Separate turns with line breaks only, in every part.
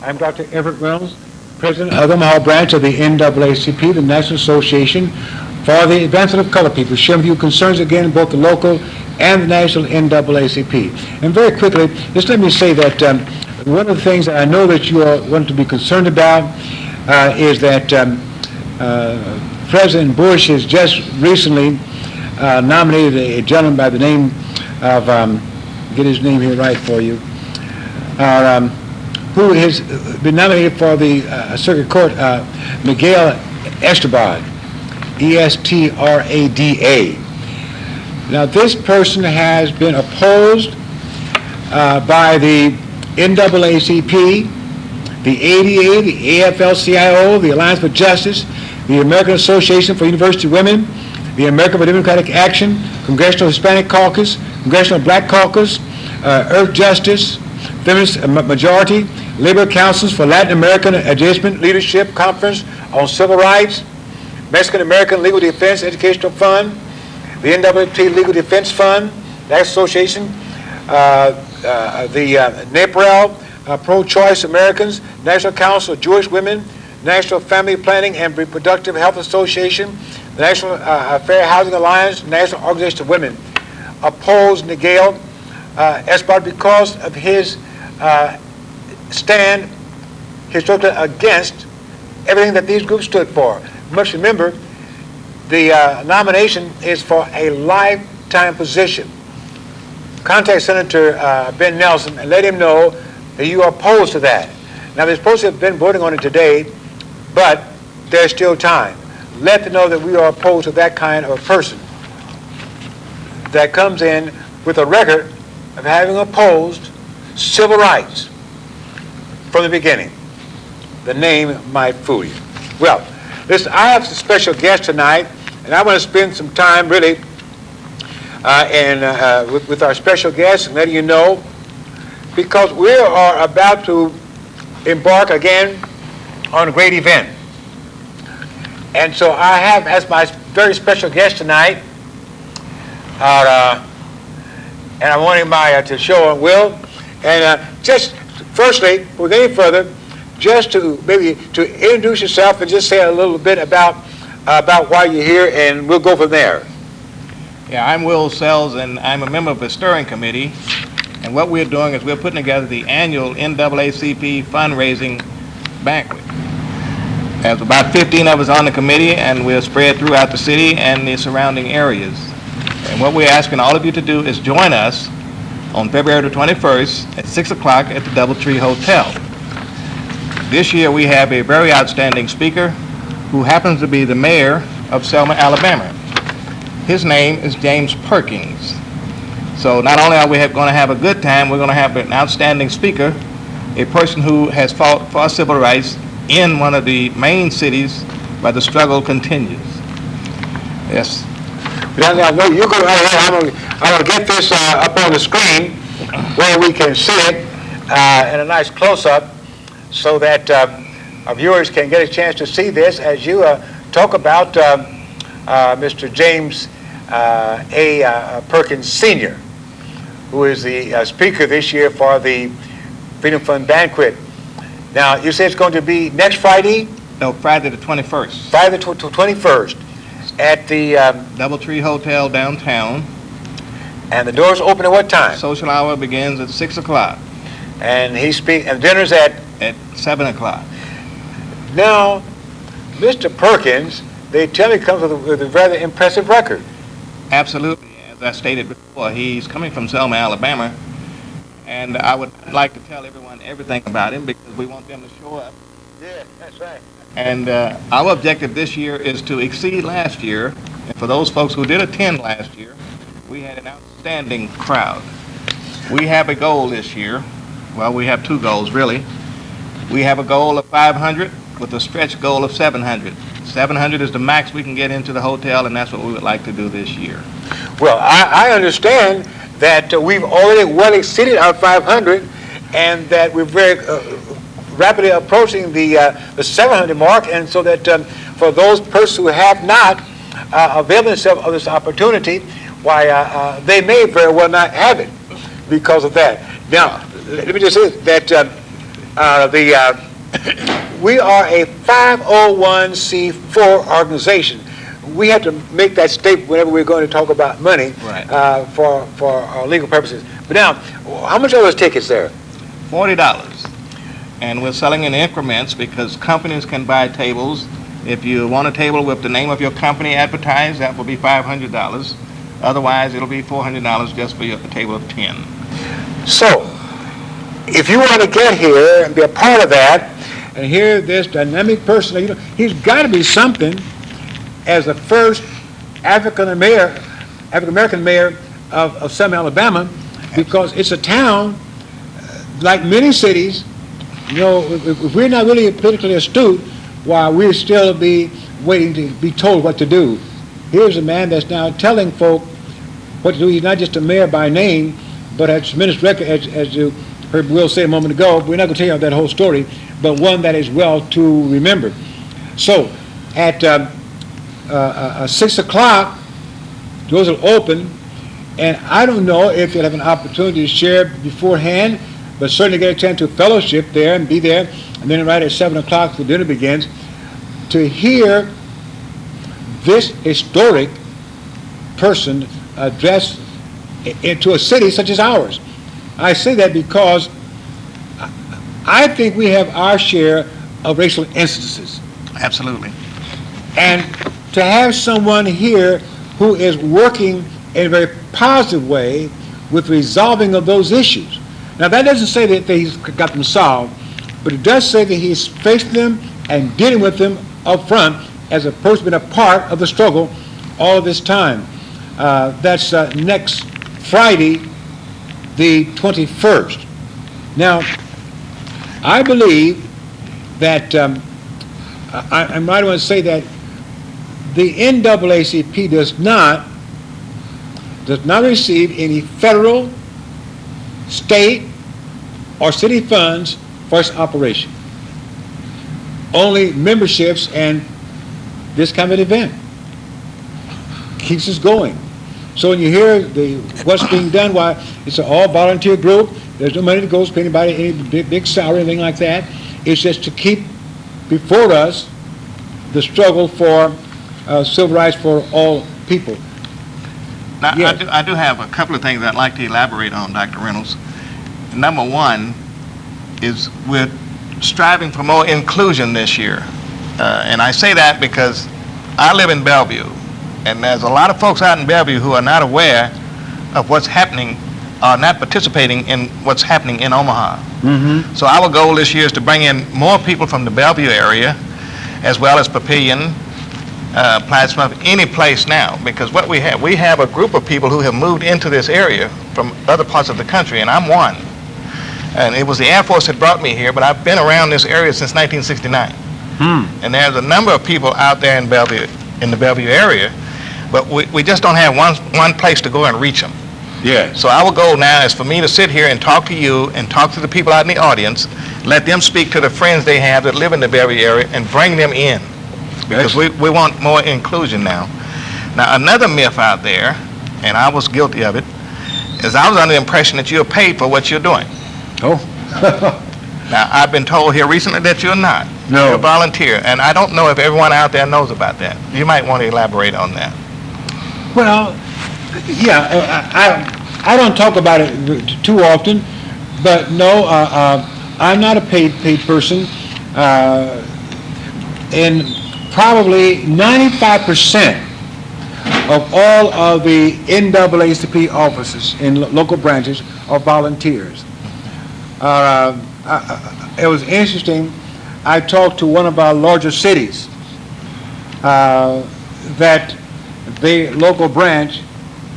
I'm Dr. Everett Reynolds, President of the Omaha branch of the NAACP, the National Association for the Advancement of Colored People, sharing with you concerns again in both the local and the national NAACP. And very quickly, just let me say that one of the things that I know that you are want to be concerned about is that President Bush has just recently nominated a gentleman by the name of, get his name here right for you, who has been nominated for the Circuit Court, Miguel Estrada, E-S-T-R-A-D-A. Now, this person has been opposed by the NAACP, the ADA, the AFL-CIO, the Alliance for Justice, the American Association for University Women, the American for Democratic Action, Congressional Hispanic Caucus, Congressional Black Caucus, Earth Justice, Feminist Majority, Labor Councils for Latin American Adjustment Leadership Conference on Civil Rights, Mexican American Legal Defense Educational Fund, the NAACP Legal Defense Fund, that association, the NAPREL, Pro-Choice Americans, National Council of Jewish Women, National Family Planning and Reproductive Health Association, the National Fair Housing Alliance, National Organization of Women, opposed Miguel Estrada because of his stand historically against everything that these groups stood for. You must remember, the nomination is for a lifetime position. Contact Senator Ben Nelson and let him know that you are opposed to that. Now, they're supposed to have been voting on it today, but there's still time. Let them know that we are opposed to that kind of a person that comes in with a record of having opposed civil rights from the beginning. The name might fool you. Well, listen, I have a special guest tonight, and I want to spend some time really with our special guest and letting you know, because we are about to embark again on a great event. And so I have as my very special guest tonight, and I want him to show him Will. And just firstly, before we go any further, just to maybe to introduce yourself and just say a little bit about why you're here, and we'll go from there.
Yeah, I'm Will Sells, and I'm a member of the steering committee. And what we're doing is we're putting together the annual NAACP fundraising banquet. There's about 15 of us on the committee, and we're spread throughout the city and the surrounding areas. And what we're asking all of you to do is join us on February the 21st at 6 o'clock at the DoubleTree Hotel. This year we have a very outstanding speaker who happens to be the mayor of Selma, Alabama. His name is James Perkins. So not only are we going to have a good time, we're going to have an outstanding speaker, a person who has fought for civil rights in one of the main cities where the struggle continues. Yes.
Now, you go right ahead. I'm going to get this up on the screen where we can see it in a nice close-up so that our viewers can get a chance to see this as you talk about Mr. James A. Perkins Sr., who is the speaker this year for the Freedom Fund Banquet. Now, you say it's going to be next Friday?
No, Friday the 21st.
Friday the 21st at the
DoubleTree Hotel downtown.
And the doors open at what time?
Social hour begins at 6 o'clock.
And and dinner's at
7 o'clock.
Now, Mr. Perkins, they tell me comes with a rather impressive record.
Absolutely. As I stated before, he's coming from Selma, Alabama, and I would like to tell everyone everything about him because we want them to show up.
Yeah, that's right.
And our objective this year is to exceed last year. And for those folks who did attend last year, we had an outstanding crowd. We have a goal this year. Well, we have two goals, really. We have a goal of 500 with a stretch goal of 700. 700 is the max we can get into the hotel, and that's what we would like to do this year.
Well, I understand that we've already well exceeded our 500 and that we're very rapidly approaching the 700 mark, and so that for those persons who have not availed themselves of this opportunity, why they may very well not have it because of that. Now, let me just say that We are a 501c4 organization. We have to make that statement whenever we're going to talk about money,
Right.
For legal purposes. But now, how much are those tickets there?
$40. And we're selling in increments because companies can buy tables. If you want a table with the name of your company advertised, that will be $500. Otherwise, it'll be $400 just for a table of 10.
So, if you want to get here and be a part of that, and hear this dynamic person, you know, he's got to be something as the first African-American mayor of Selma, Alabama, because it's a town, like many cities, you know, if we're not really politically astute, why we'll still be waiting to be told what to do. Here's a man that's now telling folk what to do. He's not just a mayor by name, but has tremendous record, as you heard Will say a moment ago. We're not going to tell you that whole story, but one that is well to remember. So, at 6 o'clock, doors will open, and I don't know if you'll have an opportunity to share beforehand, but certainly get a chance to fellowship there and be there, and then right at 7 o'clock the dinner begins, to hear this historic person address into a city such as ours. I say that because I think we have our share of racial instances.
Absolutely.
And to have someone here who is working in a very positive way with resolving of those issues. Now, that doesn't say that he's got them solved, but it does say that he's facing them and dealing with them up front as a person been a part of the struggle all of this time. That's next Friday, the 21st. Now, I believe that I might want to say that the NAACP does not receive any federal, state, or city funds for its operation. Only memberships and this kind of event keeps us going. So when you hear what's being done, why it's an all-volunteer group, there's no money that goes to anybody, any big salary, anything like that. It's just to keep before us the struggle for civil rights for all people.
Now,
Yes.
I do have a couple of things I'd like to elaborate on, Dr. Reynolds. Number one is we're striving for more inclusion this year. And I say that because I live in Bellevue, and there's a lot of folks out in Bellevue who are not aware of what's happening, are not participating in what's happening in Omaha.
Mm-hmm.
So our goal this year is to bring in more people from the Bellevue area, as well as Papillion, Plattsmouth, any place now, because what we have a group of people who have moved into this area from other parts of the country, and I'm one. And it was the Air Force that brought me here, but I've been around this area since 1969. And there's a number of people out there in Bellevue, in the Bellevue area, but we just don't have one place to go and reach them.
Yes.
So our goal now is for me to sit here and talk to you and talk to the people out in the audience, let them speak to the friends they have that live in the Bellevue area and bring them in. Because we want more inclusion now. Now, another myth out there, and I was guilty of it, is I was under the impression that you're paid for what you're doing.
Oh.
Now, I've been told here recently that you're not.
No.
You're a volunteer, and I don't know if everyone out there knows about that. You might want to elaborate on that.
Well, yeah, I don't talk about it too often, but no, I'm not a paid person. And probably 95% of all of the NAACP offices in local branches are volunteers. It was interesting. I talked to one of our larger cities that the local branch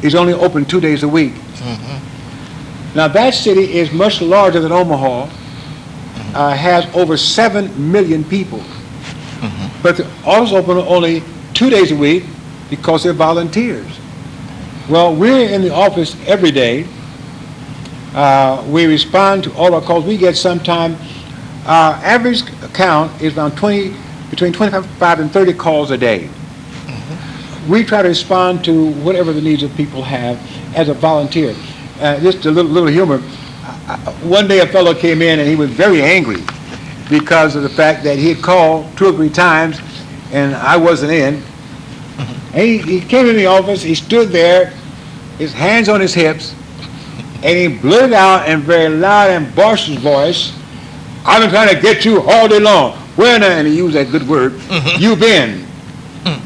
is only open 2 days a week.
Mm-hmm.
Now that city is much larger than Omaha, has over 7 million people, but they're also open only 2 days a week because they're volunteers. Well, we're in the office every day. We respond to all our calls. We get sometime, our average count is around between 25 and 30 calls a day. We try to respond to whatever the needs of people have as a volunteer. Just a little humor. one day a fellow came in and he was very angry because of the fact that he had called 2 or 3 times and I wasn't in. And he came in the office, he stood there, his hands on his hips, and he blurted out in very loud and boisterous voice, "I've been trying to get you all day long. Where now?" And he used that good word, "You been?"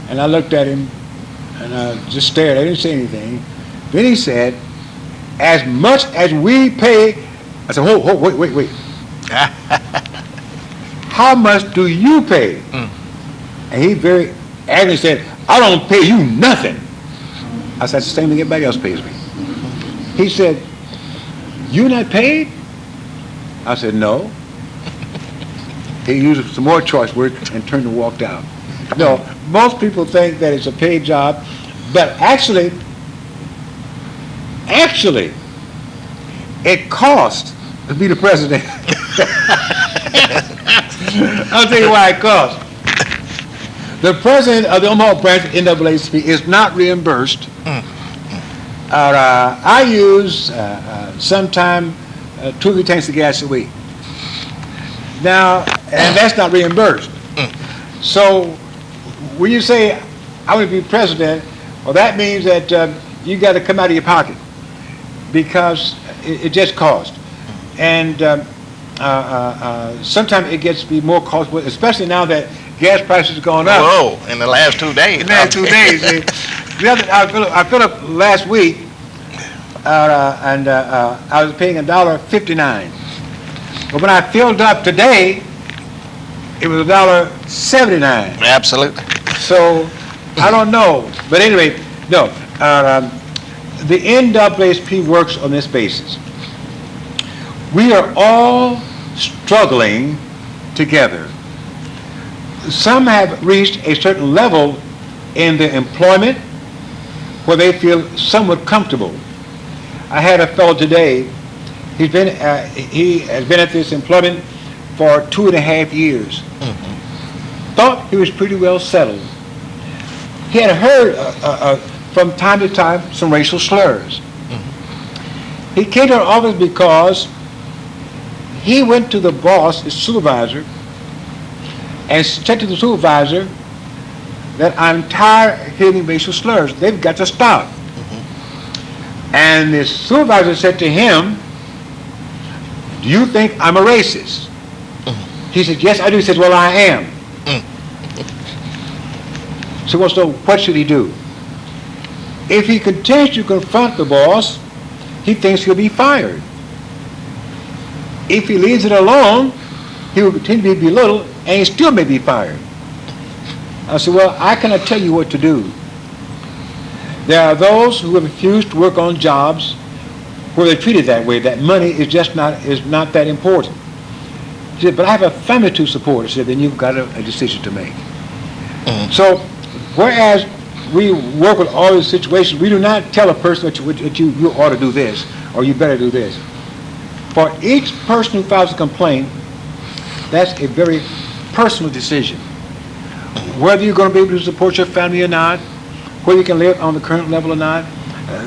And I looked at him and I just stared. I didn't say anything. Then he said, "As much as we pay," I said, wait. "How much do you pay?" And he very angrily said, "I don't pay you nothing." I said, "It's the same thing everybody else pays me." He said, "You not paid?" I said, "No." He used some more choice words and turned and walked out. No, most people think that it's a paid job, but actually, it costs to be the president. I'll tell you why it costs. The president of the Omaha branch of NAACP is not reimbursed. I use sometime 2 or 3 tanks of gas a week. Now, and that's not reimbursed. So when you say, "I want to be president," well, that means that you got to come out of your pocket because it just costs. And sometimes it gets to be more costly, especially now that gas prices are going up.
Whoa, in the last 2 days.
In the last 2 days. I filled up last week, and I was paying $1.59. But when I filled up today, it was $1.79.
Absolutely.
So I don't know. But anyway, no. The NAACP works on this basis. We are all struggling together. Some have reached a certain level in their employment where they feel somewhat comfortable. I had a fellow today, he has been at this employment for 2.5 years. Thought he was pretty well settled. He had heard from time to time some racial slurs. He came to our office because he went to the boss, the supervisor, and said to the supervisor that, "I'm tired of hearing racial slurs. They've got to stop." And the supervisor said to him, "Do you think I'm a racist?" He said, "Yes, I do." He said, "Well, I am." So what should he do? If he continues to confront the boss, he thinks he'll be fired. If he leaves it alone, he will continue to be belittled, and he still may be fired. I said, "Well, I cannot tell you what to do. There are those who have refused to work on jobs where they're treated that way, that money is just not that important." He said, "But I have a family to support." I said, "Then you've got a decision to make." So, whereas we work with all these situations, we do not tell a person that you ought to do this or you better do this. For each person who files a complaint, that's a very personal decision. Whether you're going to be able to support your family or not, whether you can live on the current level or not,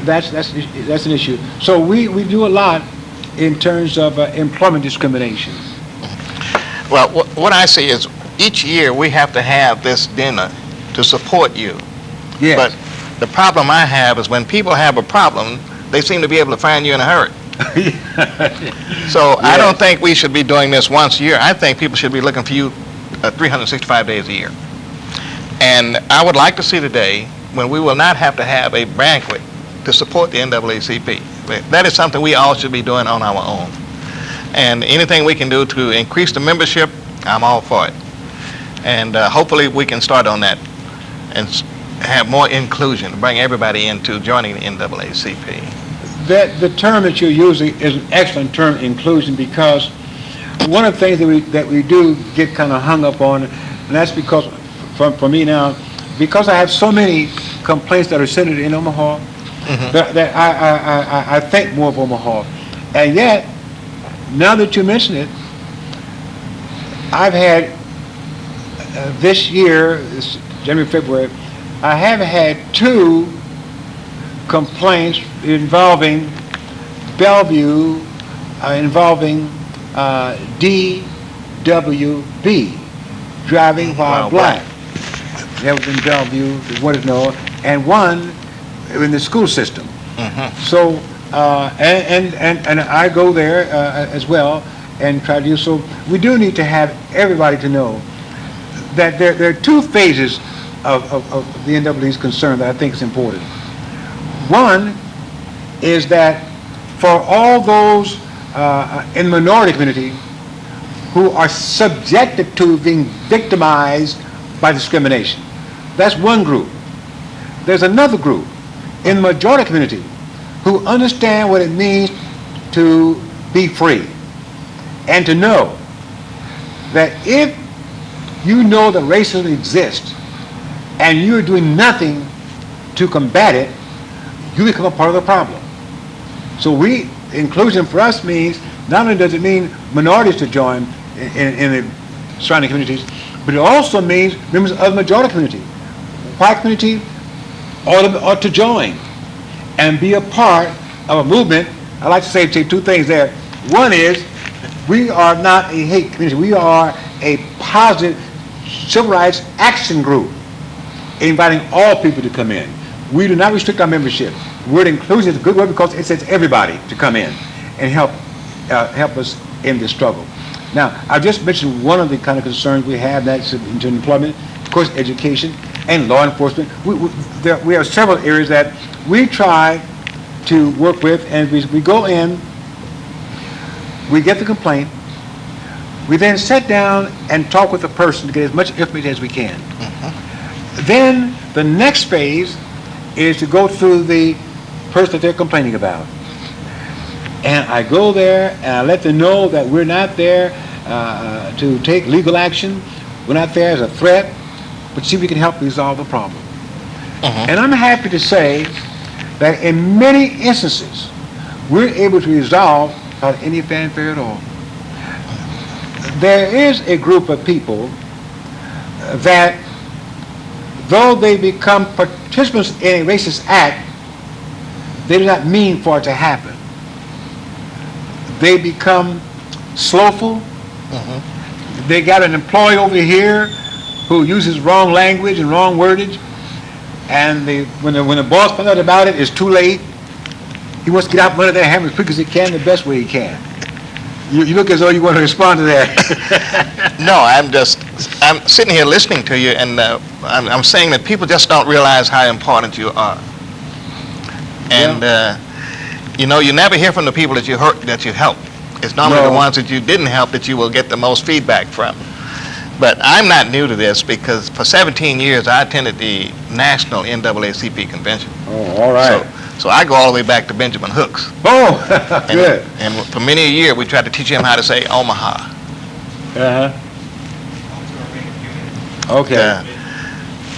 that's an issue. So we do a lot in terms of employment discrimination.
Well, what I see is each year we have to have this dinner to support you.
Yes.
But the problem I have is when people have a problem, they seem to be able to find you in a hurry. So I don't think we should be doing this once a year. I think people should be looking for you 365 days a year. And I would like to see the day when we will not have to have a banquet to support the NAACP. That is something we all should be doing on our own. And anything we can do to increase the membership, I'm all for it. And hopefully we can start on that and have more inclusion, bring everybody into joining the NAACP.
The term that you're using is an excellent term, inclusion, because one of the things that we do get kind of hung up on, and that's because, for me now, because I have so many complaints that are centered in Omaha, that I think more of Omaha. And yet, now that you mention it, I've had this year, this January, February, I have had 2 complaints involving Bellevue involving D.W.B. driving while black. That was in Bellevue, what is known, and one in the school system. So, and I go there as well and try to do so. We do need to have everybody to know that there are two phases of the NAACP's concern that I think is important. One is that for all those in the minority community who are subjected to being victimized by discrimination. That's one group. There's another group in the majority community who understand what it means to be free and to know that if you know that racism exists and you're doing nothing to combat it, you become a part of the problem. So inclusion for us means not only does it mean minorities to join in the surrounding communities, but it also means members of the majority community. White community ought to join and be a part of a movement. I like to say two things there. One is we are not a hate community. We are a positive civil rights action group inviting all people to come in. We do not restrict our membership. The word inclusion is a good word because it says everybody to come in and help us in this struggle. Now, I've just mentioned one of the kind of concerns we have, that's into employment, of course, education and law enforcement. We have several areas that we try to work with, and we go in, we get the complaint, we then sit down and talk with the person to get as much information as we can. Then the next phase is to go through the person that they're complaining about. And I go there and I let them know that we're not there to take legal action. We're not there as a threat, but see if we can help resolve the problem. And I'm happy to say that in many instances, we're able to resolve without any fanfare at all. There is a group of people that, though they become participants in a racist act, they do not mean for it to happen. They become slowful. They got an employee over here who uses wrong language and wrong wordage, and when the boss finds out about it, it's too late. He wants to get out from under their hammer as quick as he can, the best way he can. You look as though you want to respond to that.
No, I'm sitting here listening to you, and I'm saying that people just don't realize how important you are. And you know, you never hear from the people that you help. It's normally the ones that you didn't help that you will get the most feedback from. But I'm not new to this because for 17 years I attended the National NAACP convention.
Oh, all right.
So I go all the way back to Benjamin Hooks.
Oh, good.
And for many a year we tried to teach him how to say Omaha.
Okay.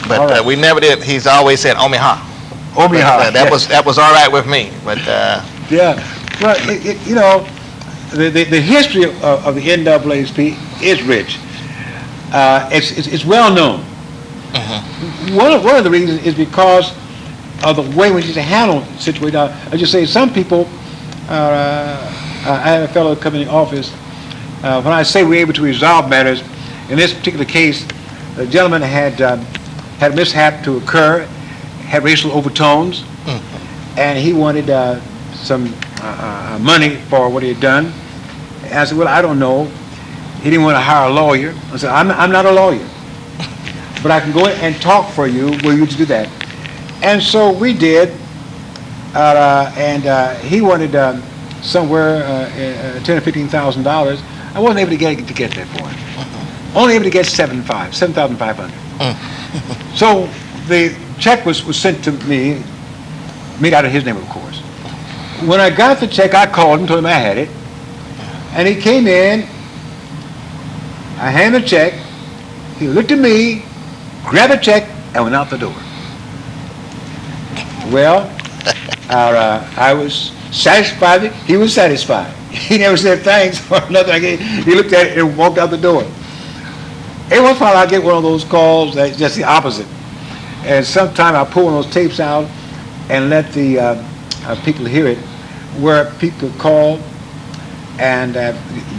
But we never did. He's always said Omaha.
Omaha.
That was all right with me. But
yeah. Well, you know, the history of the NAACP is rich. It's well known. One of the reasons is because of the way we used to handle the situation. I just say some people. I had a fellow come in the office. When I say we're able to resolve matters, in this particular case, the gentleman had a mishap to occur, had racial overtones, and he wanted some money for what he had done. And I said, well, I don't know. He didn't want to hire a lawyer. I said, I'm not a lawyer, but I can go in and talk for you. Will you do that? And so we did, and he wanted somewhere $10,000 or $15,000. I wasn't able to get that for him. Only able to get $7,500. So the check was sent to me, made out of his name, of course. When I got the check, I called him, told him I had it, and he came in. I handed the check. He looked at me, grabbed the check, and went out the door. Well, I was satisfied. He was satisfied. He never said thanks or nothing. He looked at it and walked out the door. Every once in a while I get one of those calls that's just the opposite. And sometimes I pull one of those tapes out and let the people hear it, where people call and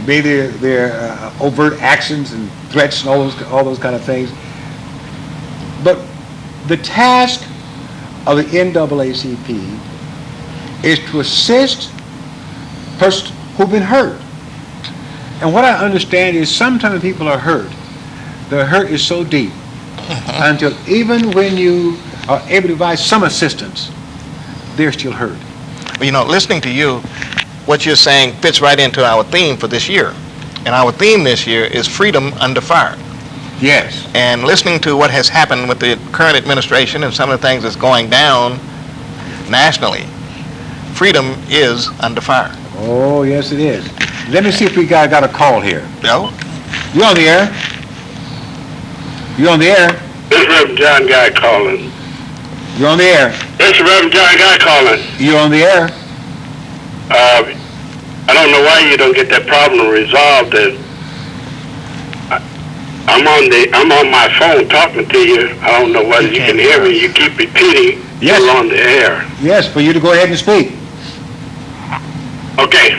maybe their overt actions and threats and all those kind of things. But the task of the NAACP is to assist persons who've been hurt. And what I understand is sometimes people are hurt. The hurt is so deep until even when you are able to provide some assistance, they're still hurt.
You know, listening to you, what you're saying fits right into our theme for this year. And our theme this year is freedom under fire.
Yes.
And listening to what has happened with the current administration and some of the things that's going down nationally, freedom is under fire.
Oh, yes, it is. Let me see if we got a call here.
No?
You on the air? You on the air?
This is Reverend John Guy calling.
You on the air?
This is Reverend John Guy calling.
You on the air?
I don't know why you don't get that problem resolved. I'm on my phone talking to you. I don't know whether you can hear me. You keep repeating.
Yes.
You're on the air.
Yes, for you to go ahead and speak.
Okay.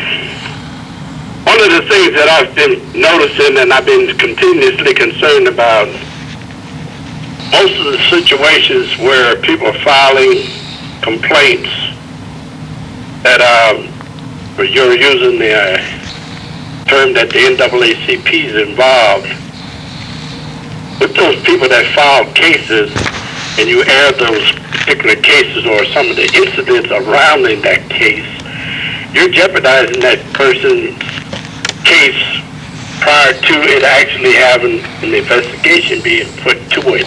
One of the things that I've been noticing and I've been continuously concerned about, most of the situations where people are filing complaints that you're using the term that the NAACP is involved, with those people that file cases and you air those particular cases or some of the incidents surrounding that case, you're jeopardizing that person's case prior to it actually having an investigation being put to it.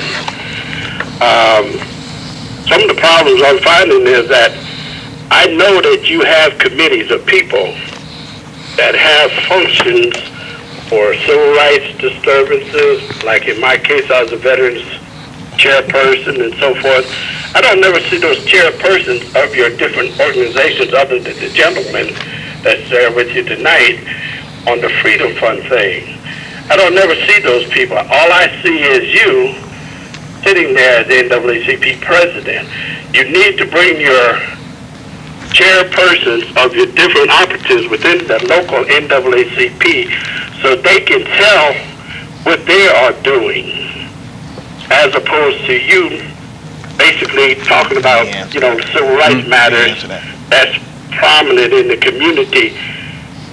Some of the problems I'm finding is that I know that you have committees of people that have functions for civil rights disturbances. Like in my case, I was a veterans chairperson and so forth. I don't never see those chairpersons of your different organizations other than the gentleman that's there with you tonight on the Freedom Fund thing. I don't never see those people. All I see is you sitting there as the NAACP president. You need to bring your chairpersons of your different operatives within the local NAACP so they can tell what they are doing, as opposed to you basically talking about, civil rights matters that's prominent in the community.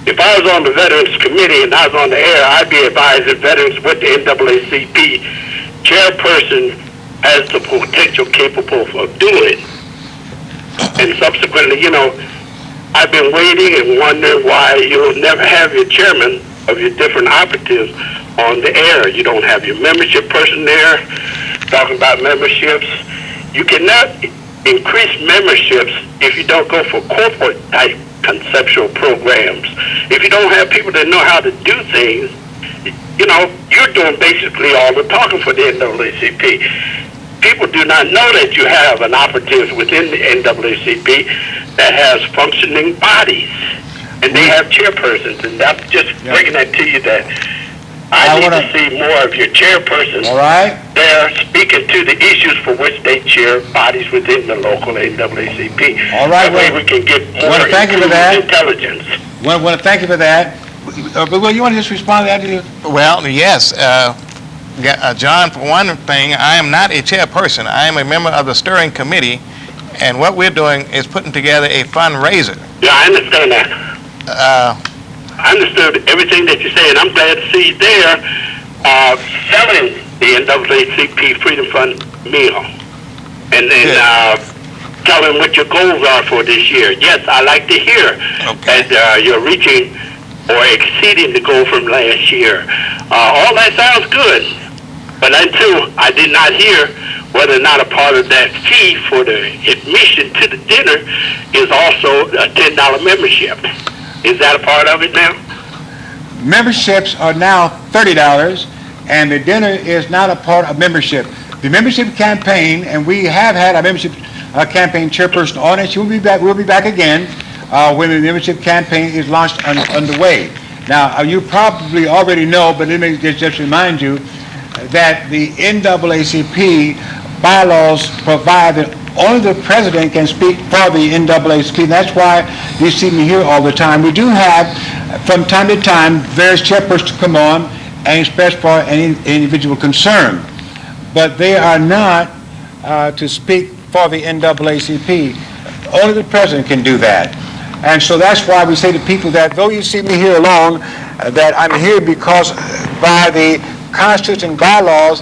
If I was on the Veterans Committee and I was on the air, I'd be advising veterans what the NAACP chairperson has the potential capable of doing. And subsequently, I've been waiting and wondering why you'll never have your chairman of your different operatives on the air. You don't have your membership person there talking about memberships. You cannot increase memberships if you don't go for corporate type conceptual programs. If you don't have people that know how to do things, you're doing basically all the talking for the NAACP. People do not know that you have an operative within the NAACP that has functioning bodies, and they have chairpersons, and I'm just bringing that to you that I need to see more of your chairpersons there speaking to the issues for which they chair bodies within the local NAACP.
All right.
That way we can get more intelligence.
I want to thank you for that. But Will, you want to just respond to that?
Well, yes. John, for one thing, I am not a chairperson. I am a member of the steering committee, and what we're doing is putting together a fundraiser.
Yeah, I understand that. I understood everything that you said. I'm glad to see you there selling the NAACP Freedom Fund meal and telling what your goals are for this year. Yes, I like to hear that you're reaching or exceeding the goal from last year. All that sounds good. But until I did not hear whether or not a part of that fee for the admission to the dinner is also a $10 membership. Is that a part of it now?
Memberships are now $30, and the dinner is not a part of membership. The membership campaign, and we have had a membership campaign chairperson on it. She will be back. We'll be back again when the membership campaign is launched underway. Now, you probably already know, but let me just remind you that the NAACP bylaws provide that only the president can speak for the NAACP. That's why you see me here all the time. We do have, from time to time, various chairpersons come on and express for any individual concern. But they are not to speak for the NAACP. Only the president can do that. And so that's why we say to people that though you see me here alone, that I'm here because by the Constitution and bylaws,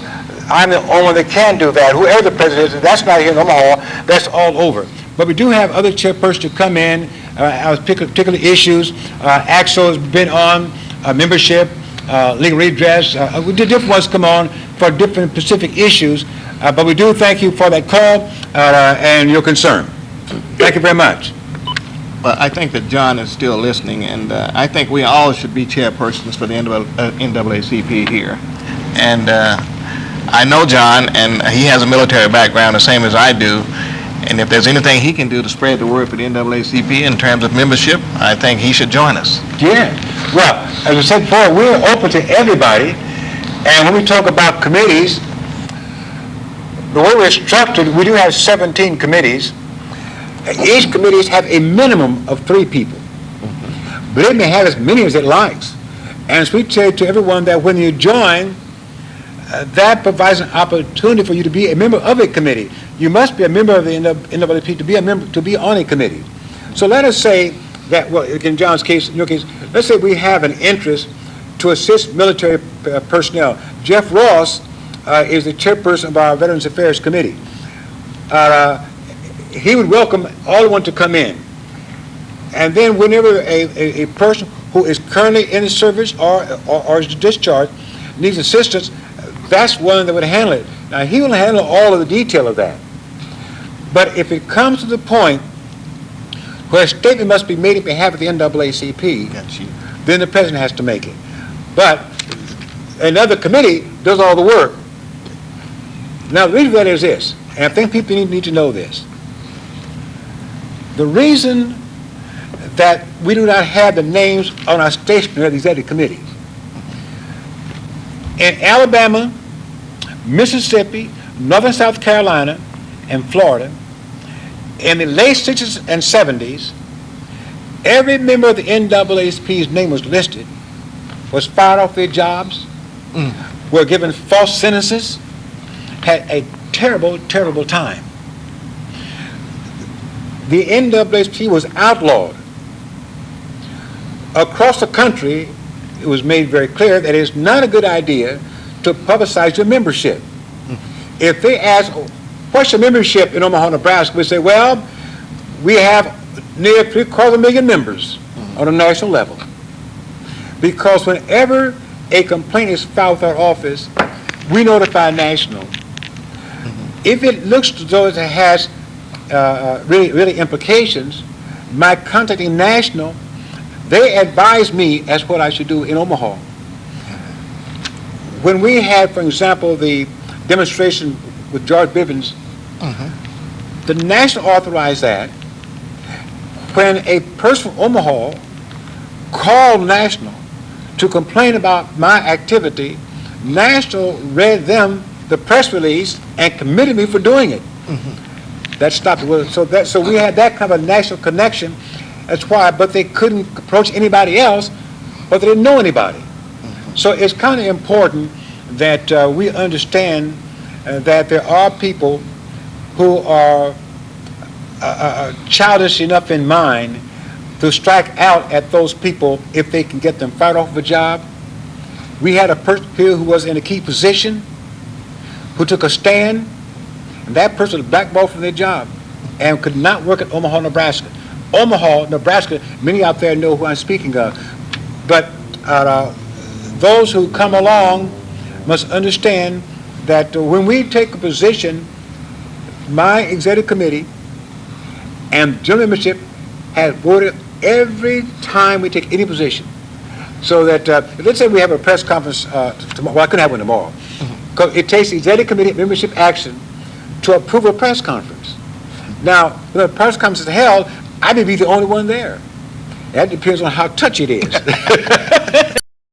I'm the only one that can do that. Whoever the president is, that's not here in Omaha, that's all over. But we do have other chairpersons to come in on particular issues. Axel has been on membership, legal redress. We did different ones come on for different specific issues. But we do thank you for that call and your concern. Thank you very much.
Well, I think that John is still listening, and I think we all should be chairpersons for the NAACP here. And I know John, and he has a military background the same as I do, and if there's anything he can do to spread the word for the NAACP in terms of membership, I think he should join us.
Yeah. Well, as I said before, we're open to everybody, and when we talk about committees, the way we're structured, we do have 17 committees. Each committee have a minimum of 3 people. But it may have as many as it likes. And so we say to everyone that when you join, that provides an opportunity for you to be a member of a committee. You must be a member of the NAACP to be on a committee. So let us say that, well, in John's case, in your case, let's say we have an interest to assist military personnel. Jeff Ross is the chairperson of our Veterans Affairs Committee. He would welcome all want to come in. And then whenever a person who is currently in the service or is discharged needs assistance, that's one that would handle it. Now, he will handle all of the detail of that. But if it comes to the point where a statement must be made on behalf of the NAACP, then the president has to make it. But another committee does all the work. Now, the reason for that is this, and I think people need to know this. The reason that we do not have the names on our stationery of the executive committee. In Alabama, Mississippi, Northern South Carolina, and Florida, in the late 60s and 70s, every member of the NAACP's name was listed, was fired off their jobs, were given false sentences, had a terrible, terrible time. The NAACP was outlawed. Across the country, it was made very clear that it's not a good idea to publicize your membership. If they ask, what's your membership in Omaha, Nebraska? We say, well, we have near 750,000 members on a national level. Because whenever a complaint is filed with our office, we notify national. If it looks as though it has really implications, my contacting national, they advise me as what I should do in Omaha. When we had, for example, the demonstration with George Bivens, the national authorized that. When a person from Omaha called national to complain about my activity, national read them the press release and committed me for doing it. That stopped it. So we had that kind of a national connection. That's why, but they couldn't approach anybody else, but they didn't know anybody. So it's kind of important that we understand that there are people who are childish enough in mind to strike out at those people if they can get them fired off of a job. We had a person here who was in a key position, who took a stand, and that person was blackballed from their job and could not work at Omaha, Nebraska. Omaha, Nebraska, many out there know who I'm speaking of. But those who come along must understand that when we take a position, my executive committee and general membership has voted every time we take any position. So that, let's say we have a press conference tomorrow. Well, I couldn't have one tomorrow. Because it takes the executive committee membership action to approve a press conference. Now, when a press conference is held, I may be the only one there. That depends on how touchy it is.